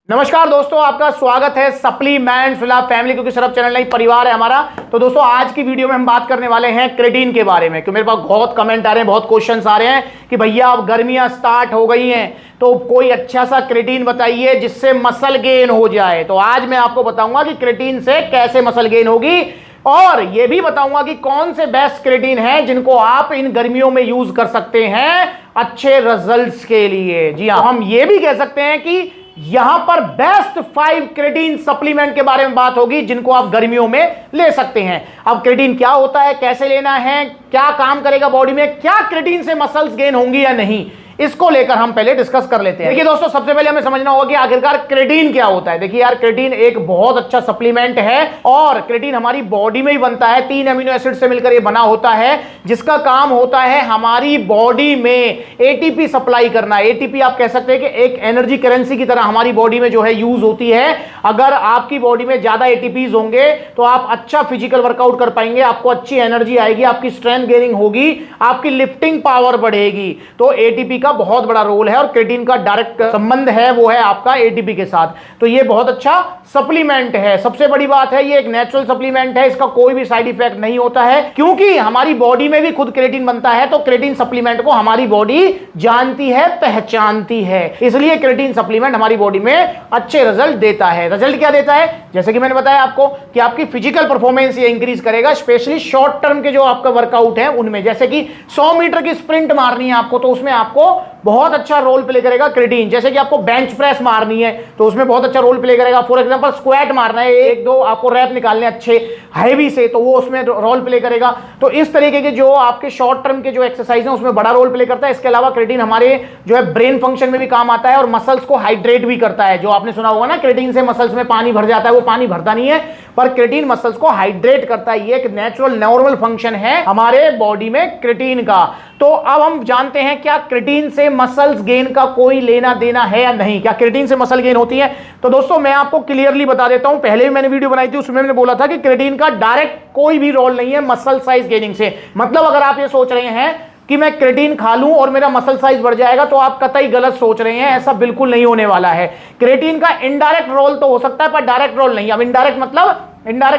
नमस्कार दोस्तों, आपका स्वागत है सप्लीमेंट फिलहाल फैमिली, क्योंकि सिर्फ चैनल नहीं परिवार है हमारा। तो दोस्तों आज की वीडियो में हम बात करने वाले हैं क्रेटीन के बारे में, क्योंकि मेरे पास बहुत कमेंट आ रहे हैं, बहुत क्वेश्चंस आ रहे हैं कि भैया अब गर्मियां स्टार्ट हो गई हैं तो कोई अच्छा सा क्रेटीन बताइए जिससे मसल गेन हो जाए। तो आज मैं आपको बताऊंगा कि क्रेटीन से कैसे मसल गेन होगी, और यह भी बताऊंगा कि कौन से बेस्ट क्रेटीन है जिनको आप इन गर्मियों में यूज कर सकते हैं अच्छे रिजल्ट्स के लिए। जी हां, हम ये भी कह सकते हैं कि यहां पर बेस्ट 5 क्रेटीन सप्लीमेंट के बारे में बात होगी जिनको आप गर्मियों में ले सकते हैं। अब क्रेटीन क्या होता है, कैसे लेना है, क्या काम करेगा बॉडी में, क्या क्रेटीन से मसल्स गेन होंगी या नहीं, इसको लेकर हम पहले डिस्कस कर लेते हैं। देखिए दोस्तों, सबसे पहले हमें समझना होगा कि आखिरकार क्रेटीन क्या होता है। देखिए यार, क्रेटीन एक बहुत अच्छा सप्लीमेंट है और क्रेटीन हमारी बॉडी में ही बनता है। 3 अमीनो एसिड से मिलकर ये बना होता है, जिसका काम होता है हमारी बॉडी में एटीपी सप्लाई करना। एटीपी आप कह सकते हैं कि एक एनर्जी करेंसी की तरह हमारी बॉडी में जो है यूज होती है। अगर आपकी बॉडी में ज्यादा एटीपीज होंगे तो आप अच्छा फिजिकल वर्कआउट कर पाएंगे, आपको अच्छी एनर्जी आएगी, आपकी स्ट्रेंथ गेनिंग होगी, आपकी लिफ्टिंग पावर बढ़ेगी। तो एटीपी बहुत बड़ा रोल है और क्रेटीन का डायरेक्ट संबंध है वो है आपका एटीपी के साथ। तो ये बहुत अच्छा सप्लीमेंट है। सबसे बड़ी बात है, ये एक नेचुरल सप्लीमेंट है, इसका कोई भी साइड इफेक्ट नहीं होता है, क्योंकि हमारी बॉडी में भी खुद क्रेटीन बनता है। तो क्रेटीन सप्लीमेंट को हमारी बॉडी जानती है, पहचानती है, इसलिए क्रेटीन सप्लीमेंट हमारी बॉडी में अच्छे रिजल्ट देता है। रिजल्ट क्या देता है, जैसे कि मैंने बताया आपको कि आपकी फिजिकल परफॉर्मेंस ये इंक्रीज करेगा, स्पेशली शॉर्ट टर्म के जो आपका वर्कआउट है उनमें। जैसे कि 100 मीटर की स्प्रिंट मारनी है आपको, तो उसमें आपको बहुत अच्छा रोल प्ले करेगा क्रेटीन। जैसे कि आपको बेंच प्रेस मारनी है तो उसमें बहुत अच्छा रोल प्ले करेगा। फॉर एग्जांपल स्क्वाट मारना है, 1-2 आपको रैप निकालने अच्छे हैवी से, तो वो उसमें रोल प्ले करेगा। तो इस तरीके के जो आपके शॉर्ट टर्म के जो एक्सरसाइज हैं उसमें बड़ा रोल प्ले करता है। इसके अलावा क्रेटीन हमारे जो है ब्रेन फंक्शन में भी काम आता है और मसल्स को हाइड्रेट भी करता है। जो आपने सुना होगा ना, क्रेटीन से मसल्स में पानी भर जाता है, वो पानी भरता नहीं है, पर क्रेटीन मसल्स को हाइड्रेट करता है। ये एक नेचुरल नॉर्मल फंक्शन है हमारे बॉडी में क्रेटीन का। तो अब हम जानते हैं क्या क्रेटीन से मसल्स गेन का कोई लेना देना है या नहीं, क्या क्रेटीन से मसल गेन होती है। तो दोस्तों मैं आपको क्लियरली बता देता हूं, पहले भी मैंने वीडियो बनाई थी, उसमें मैंने बोला था कि क्रेटीन का डायरेक्ट कोई भी रोल नहीं है मसल साइज गेनिंग से। मतलब अगर आप ये सोच रहे हैं कि मैं क्रेटीन खा लूं और मेरा मसल साइज बढ़ जाएगा, तो आप कतई गलत सोच रहे हैं, ऐसा बिल्कुल नहीं होने वाला है। क्रेटीन का इनडायरेक्ट रोल तो हो सकता है पर डायरेक्ट रोल नहीं। अब इनडायरेक्ट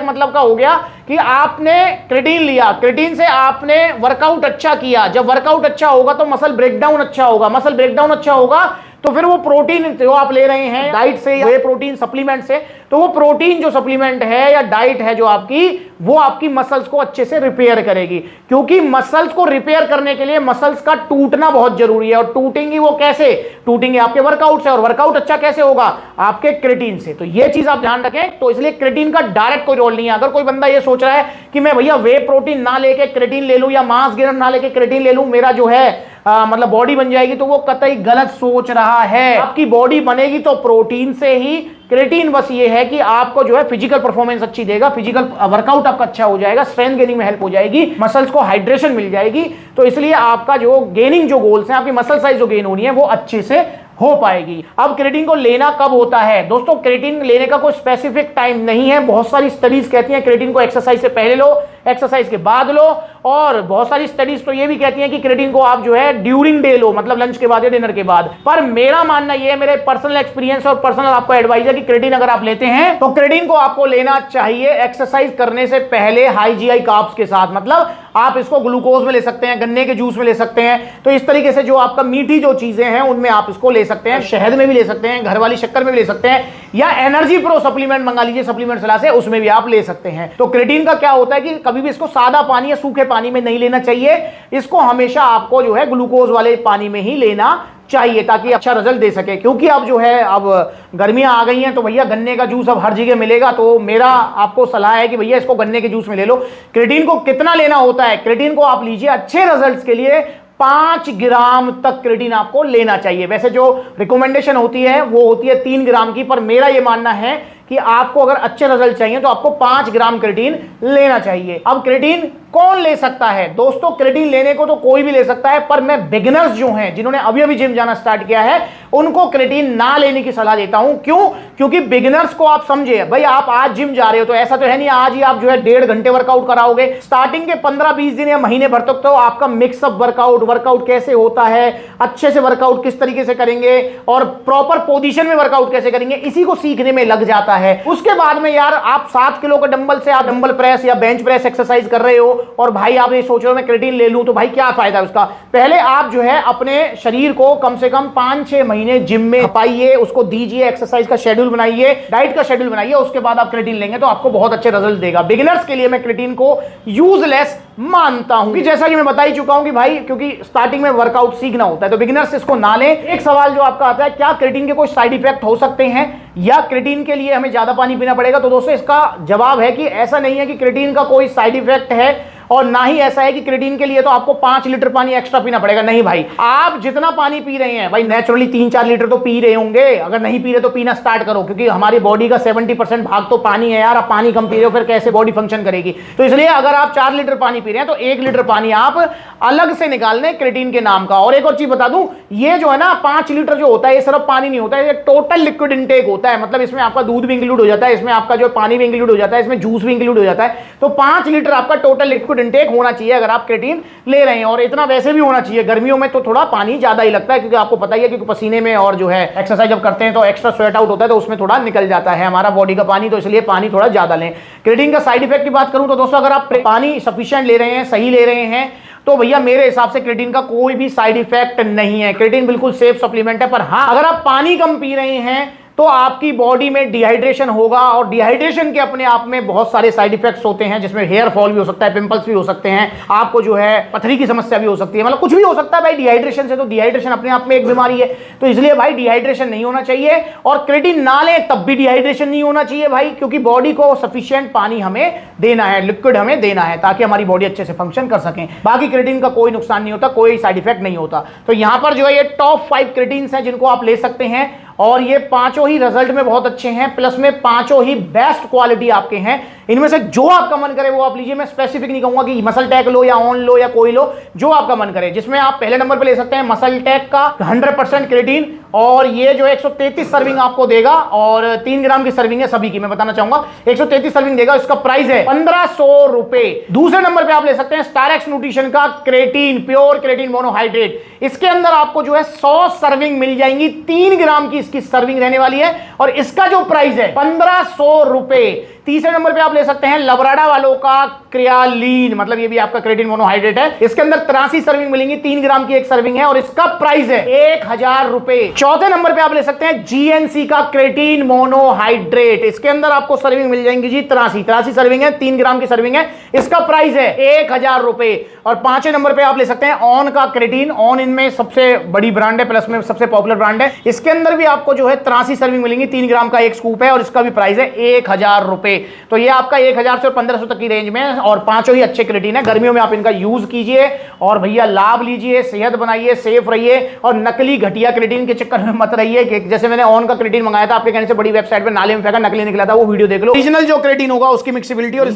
मतलब का हो गया कि आपने क्रेटीन लिया, क्रेटीन से आपने वर्कआउट अच्छा किया, जब वर्कआउट अच्छा होगा तो मसल ब्रेकडाउन अच्छा होगा, मसल ब्रेकडाउन अच्छा होगा तो फिर वो प्रोटीन जो आप ले रहे हैं डाइट से या प्रोटीन सप्लीमेंट से, तो वो प्रोटीन जो सप्लीमेंट है या डाइट है जो आपकी, वो आपकी मसल्स को अच्छे से रिपेयर करेगी। क्योंकि मसल्स को रिपेयर करने के लिए मसल्स का टूटना बहुत जरूरी है। और टूटेंगी वो कैसे, टूटेंगे आपके वर्कआउट से, और वर्कआउट अच्छा कैसे होगा, आपके क्रेटीन से। तो ये चीज आप ध्यान रखें। तो इसलिए क्रेटीन का डायरेक्ट कोई रोल नहीं है। अगर कोई बंदा ये सोच रहा है कि मैं भैया वे प्रोटीन ना लेके क्रेटीन ले लूं या मास गेनर ना लेके क्रेटीन ले लूं, मेरा जो है मतलब बॉडी बन जाएगी, तो वो कतई गलत सोच रहा है। आपकी बॉडी बनेगी तो प्रोटीन से ही। क्रेटीन बस ये है कि आपको जो है फिजिकल परफॉर्मेंस अच्छी देगा, फिजिकल वर्कआउट आपका अच्छा हो जाएगा, स्ट्रेंथ गेनिंग में हेल्प हो जाएगी, मसल्स को हाइड्रेशन मिल जाएगी। तो इसलिए आपका जो गेनिंग जो गोल्स हैं, आपकी मसल साइज जो गेन होनी है वो अच्छे से हो पाएगी। अब क्रेटीन को लेना कब होता है दोस्तों, क्रेटीन लेने का कोई स्पेसिफिक टाइम नहीं है। बहुत सारी स्टडीज कहती हैं क्रेटीन को एक्सरसाइज से पहले लो, एक्सरसाइज के बाद लो, और बहुत सारी स्टडीज तो ये भी कहती हैं कि क्रेटीन को आप जो है ड्यूरिंग डे लो, मतलब लंच के बाद या डिनर के बाद। पर मेरा मानना ये है, मेरे पर्सनल एक्सपीरियंस और पर्सनल आपको एडवाइस है कि क्रेटीन अगर आप लेते हैं तो क्रेटीन को आपको लेना चाहिए एक्सरसाइज करने से पहले हाई जीआई कार्ब्स के साथ। मतलब आप इसको ग्लूकोज में ले सकते हैं, गन्ने के जूस में ले सकते हैं, तो इस तरीके से जो आपका मीठी जो चीजें हैं उनमें आप इसको ले सकते हैं। शहद में भी ले सकते हैं, घर वाली शक्कर में भी ले सकते हैं, या एनर्जी प्रो सप्लीमेंट मंगा लीजिए सप्लीमेंट सलाह से, उसमें भी आप ले सकते हैं। तो क्रेटीन का क्या होता है कि कभी भी इसको सादा पानी या सूखे पानी में नहीं लेना चाहिए, इसको हमेशा आपको जो है ग्लूकोज वाले पानी में ही लेना चाहिए ताकि अच्छा रिजल्ट दे सके। क्योंकि अब जो है, अब गर्मियां आ गई हैं तो भैया गन्ने का जूस अब हर जगह मिलेगा, तो मेरा आपको सलाह है कि भैया इसको गन्ने के जूस में ले लो। क्रेटीन को कितना लेना होता है, क्रेटीन को आप लीजिए अच्छे रिजल्ट्स के लिए 5 ग्राम तक क्रेटीन आपको लेना चाहिए। वैसे जो रिकमेंडेशन होती है वो होती है 3 ग्राम की, पर मेरा ये मानना है कि आपको अगर अच्छे रिजल्ट चाहिए तो आपको 5 ग्राम क्रेटीन लेना चाहिए। अब क्रेटीन कौन ले सकता है दोस्तों? क्रेटीन लेने को तो कोई भी ले सकता है, पर मैं बिगिनर्स जो हैं, जिन्होंने अभी अभी जिम जाना स्टार्ट किया है, उनको क्रेटीन ना लेने की सलाह देता हूं। क्यों? क्योंकि बिगिनर्स को आप समझे भाई, आप आज जिम जा रहे हो तो ऐसा तो है नहीं आज ही आप जो है 1.5 घंटे वर्कआउट कराओगे। स्टार्टिंग के 15-20 दिन या महीने भर तक तो आपका मिक्सअप वर्कआउट कैसे होता है, अच्छे से वर्कआउट किस तरीके से करेंगे और प्रॉपर पोजीशन में वर्कआउट कैसे करेंगे, इसी को सीखने में लग जाता है। उसके बाद में यार आप 7 किलो का डंबल से आप डंबल प्रेस या बेंच प्रेस एक्सरसाइज कर रहे हो और भाई आप ये सोच रहे हो मैं क्रेटीन ले लूं, तो भाई क्या फायदा है उसका? पहले आप जो है अपने शरीर को कम से कम 5-6 महीने जिम में खपाइए, उसको दीजिए, एक्सरसाइज का शेड्यूल बनाइए, डाइट का शेड्यूल बनाइए, उसके बाद आप क्रेटीन लेंगे तो आपको बहुत अच्छे रिजल्ट देगा। बिगिनर्स के लिए मैं क्रेटीन को यूजलेस मानता हूं कि जैसा कि मैं बता ही चुका हूं कि भाई क्योंकि स्टार्टिंग में वर्कआउट सीखना होता है तो बिगिनर्स इसको ना लें। एक सवाल जो आपका आता है, क्या क्रेटीन के कोई साइड इफेक्ट हो सकते हैं या क्रेटीन के लिए हमें ज्यादा पानी पीना पड़ेगा? तो दोस्तों इसका जवाब है कि ऐसा नहीं है कि क्रेटीन का कोई साइड इफेक्ट है और ना ही ऐसा है कि क्रेटीन के लिए तो आपको 5 लीटर पानी एक्स्ट्रा पीना पड़ेगा। नहीं भाई, आप जितना पानी पी रहे हैं भाई नेचुरली 3-4 लीटर तो पी रहे होंगे, अगर नहीं पी रहे तो पीना स्टार्ट करो, क्योंकि हमारी बॉडी का 70% भाग तो पानी है यार। आप पानी कम पी रहे हो फिर कैसे बॉडी फंक्शन करेगी? तो इसलिए अगर आप 4 लीटर पानी पी रहे हैं तो 1 लीटर पानी आप अलग से निकाल लें क्रेटीन के नाम का। और एक और चीज बता दूं, ये जो है ना 5 लीटर जो होता है ये सिर्फ पानी नहीं होता है, ये टोटल लिक्विड इनटेक होता है। मतलब इसमें आपका दूध भी इंक्लूड हो जाता है, इसमें आपका जो पानी भी इंक्लूड हो जाता है, इसमें जूस भी इंक्लूड हो जाता है। तो 5 लीटर आपका टोटल लिक्विड इनटेक होना चाहिए अगर आप क्रेटीन ले रहे हैं। और इतना वैसे भी होना चाहिए, गर्मियों में तो थोड़ा पानी ज्यादा ही लगता है क्योंकि आपको पता ही है क्योंकि पसीने में और जो है एक्सरसाइज जब करते हैं तो एक्स्ट्रा स्वेट आउट होता है तो उसमें थोड़ा निकल जाता है हमारा बॉडी का पानी, तो इसलिए पानी थोड़ा ज्यादा लें। क्रेटीन का साइड इफेक्ट की बात करूं तो दोस्तों अगर आप पानी सफिशिएंट ले रहे हैं, सही ले रहे हैं, तो भैया मेरे हिसाब से क्रेटीन का कोई भी साइड इफेक्ट नहीं है। क्रेटीन बिल्कुल सेफ सप्लीमेंट है। पर हाँ, अगर आप पानी कम पी रहे हैं तो आपकी बॉडी में डिहाइड्रेशन होगा और डिहाइड्रेशन के अपने आप में बहुत सारे साइड इफेक्ट्स होते हैं, जिसमें हेयर फॉल भी हो सकता है, पिंपल्स भी हो सकते हैं, आपको जो है पथरी की समस्या भी हो सकती है, मतलब कुछ भी हो सकता है भाई डिहाइड्रेशन से। तो डिहाइड्रेशन अपने आप में एक बीमारी है, तो इसलिए भाई डिहाइड्रेशन नहीं होना चाहिए। और क्रेटीन ना लें तब भी डिहाइड्रेशन नहीं होना चाहिए भाई, क्योंकि बॉडी को सफिशिएंट पानी हमें देना है, लिक्विड हमें देना है ताकि हमारी बॉडी अच्छे से फंक्शन कर सकें। बाकी क्रेटीन का कोई नुकसान नहीं होता, कोई साइड इफेक्ट नहीं होता। तो यहां पर जो है ये टॉप 5 क्रेटीन्स हैं जिनको आप ले सकते हैं और ये पांचों ही रिजल्ट में बहुत अच्छे हैं, प्लस में पांचों ही बेस्ट क्वालिटी आपके हैं। इनमें से जो आपका मन करे वो आप लीजिए। मैं स्पेसिफिक नहीं कहूंगा कि मसल टेक लो या ऑन लो या कोई लो, जो आपका मन करे। जिसमें आप पहले नंबर पे ले सकते हैं मसल टेक का 100% क्रेटीन, और ये जो 133 सर्विंग आपको देगा और 3 ग्राम की सर्विंग है सभी की, मैं बताना चाहूंगा 133 सर्विंग देगा। इसका प्राइस है 1500 रुपए। दूसरे नंबर पे आप ले सकते हैं स्टारएक्स न्यूट्रिशन का क्रेटीन, प्योर क्रेटीन मोनोहाइड्रेट। इसके अंदर आपको जो है 100 सर्विंग मिल जाएंगी, 3 ग्राम की इसकी सर्विंग रहने वाली है और इसका जो प्राइस है 1500 रुपए। तीसरे नंबर पे आप ले सकते हैं लवराडा वालों का क्रियालीन, मतलब ये भी आपका क्रेटीन मोनोहाइड्रेट है। इसके अंदर 83 सर्विंग मिलेंगी, 3 ग्राम की एक सर्विंग है और इसका प्राइस है 1000 रुपए। चौथे नंबर पे आप ले सकते हैं जीएनसी का क्रेटीन मोनोहाइड्रेट। इसके अंदर आपको सर्विंग मिल जाएंगी जी 83 सर्विंग है, 3 ग्राम की सर्विंग है, इसका प्राइस है 1000 रुपए। और पांचवें नंबर पे आप ले सकते हैं ऑन का क्रेटीन। ऑन इनमें सबसे बड़ी ब्रांड है, प्लस में सबसे पॉपुलर ब्रांड है। इसके अंदर भी आपको जो है 83 सर्विंग मिलेंगी, 3 ग्राम का एक स्कूप है और इसका भी प्राइस है 1000 रुपए। तो ये आपका 1000 से 1500 तक की रेंज में, और पांचों ही अच्छे क्रेटीन है। गर्मियों में आप इनका यूज कीजिए और भैया लाभ लीजिए, सेहत बनाइए, सेफ रहिए और नकली घटिया क्रेटीन के चक्कर में मत रहिए। कि जैसे मैंने ऑन का क्रेटीन मंगाया था, आपके कहने से बड़ी वेबसाइट पे नाले में फेंका, नकली निकला था, वो वीडियो देख लो। ओरिजिनल जो क्रेटीन होगा उसकी मिक्सिबिलिटी और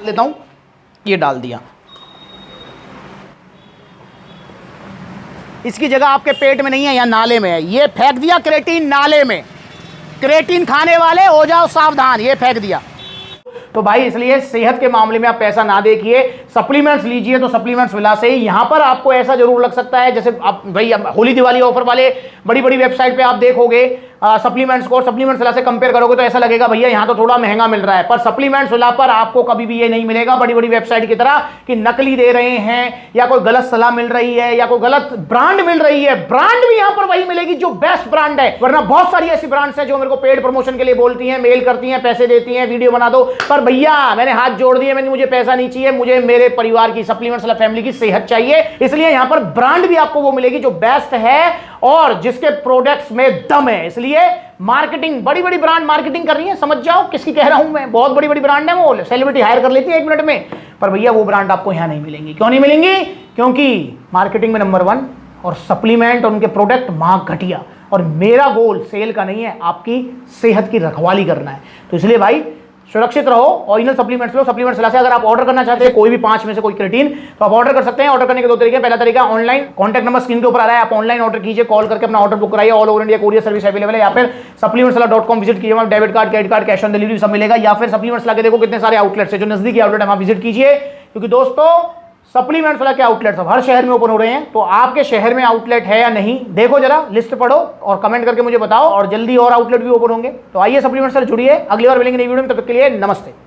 लेता हूं, ये डाल दिया, इसकी जगह आपके पेट में नहीं है या नाले में है, ये फेंक दिया क्रेटीन नाले में। क्रेटीन खाने वाले हो जाओ सावधान, ये फेंक दिया। तो भाई इसलिए सेहत के मामले में आप पैसा ना देखिए, सप्लीमेंट्स लीजिए। तो सप्लीमेंट्स विला से ही यहां पर आपको ऐसा जरूर लग सकता है, जैसे आप भाई होली दिवाली ऑफर वाले बड़ी बड़ी वेबसाइट पे आप देखोगे सप्लीमेंट्स को, और सप्लीमेंट्स विला से कंपेयर करोगे तो ऐसा लगेगा भैया यहां तो थोड़ा महंगा मिल रहा है। पर सप्लीमेंट्स विला पर आपको कभी भी ये नहीं मिलेगा बड़ी बड़ी वेबसाइट की तरह कि नकली दे रहे हैं या कोई गलत सलाह मिल रही है या कोई गलत ब्रांड मिल रही है। ब्रांड भी यहां पर वही मिलेगी जो बेस्ट ब्रांड है। वरना बहुत सारी ऐसी ब्रांड्स हैं जो मेरे को पेड प्रमोशन के लिए बोलती हैं, मेल करती हैं, पैसे देती हैं, वीडियो बना दो। पर भैया मैंने हाथ जोड़ दिए, मुझे पैसा नहीं चाहिए, मुझे मेरे परिवार की सप्लीमेंट्स वाला फैमिली की सेहत चाहिए। इसलिए यहां पर ब्रांड भी आपको वो मिलेगी जो बेस्ट है और जिसके प्रोडक्ट्स में दम है। इसलिए मार्केटिंग, बड़ी बड़ी ब्रांड मार्केटिंग कर रही है, समझ जाओ किसकी कह रहा हूं मैं। बहुत बड़ी बड़ी ब्रांड है, वो सेलिब्रिटी हायर कर लेती है 1 मिनट में। पर भैया वो ब्रांड आपको यहां नहीं मिलेंगी। क्यों नहीं मिलेंगी? क्योंकि मार्केटिंग में नंबर 1 और सप्लीमेंट और उनके प्रोडक्ट महाग घटिया। और मेरा गोल सेल का नहीं है, आपकी सेहत की रखवाली करना है। तो इसलिए भाई सुरक्षित रहो, ओरिजिनल सप्लीमेंट्स लो। सप्लीमेंट्स से अगर आप ऑर्डर करना चाहते हैं कोई भी 5 में से कोई क्रेटीन, तो आप ऑर्डर कर सकते हैं। ऑर्डर करने के 2 तरीके हैं। पहला तरीका ऑनलाइन, कॉन्टैक्ट नंबर स्क्रीन के ऊपर आ रहा है, आप ऑनलाइन ऑर्डर कीजिए, कॉल करके अपना ऑर्डर बुक कराइए। All over India courier service available है। या फिर supplementswala.com विजिट कीजिए, वहां debit card, credit card, cash on delivery सब मिलेगा। या फिर सप्लीमेंट्स लाके देखो कितने सारे आउटलेट्स है, जो नजदीकी आउटलेट है वहां विजिट कीजिए। क्योंकि दोस्तों सप्लीमेंट्स वाला के आउटलेट्स अब हर शहर में ओपन हो रहे हैं। तो आपके शहर में आउटलेट है या नहीं, देखो जरा, लिस्ट पढ़ो और कमेंट करके मुझे बताओ। और जल्दी और आउटलेट भी ओपन होंगे। तो आइए सप्लीमेंट्स से जुड़िए। अगली बार मिलेंगे नई वीडियो में, तब तक के लिए नमस्ते।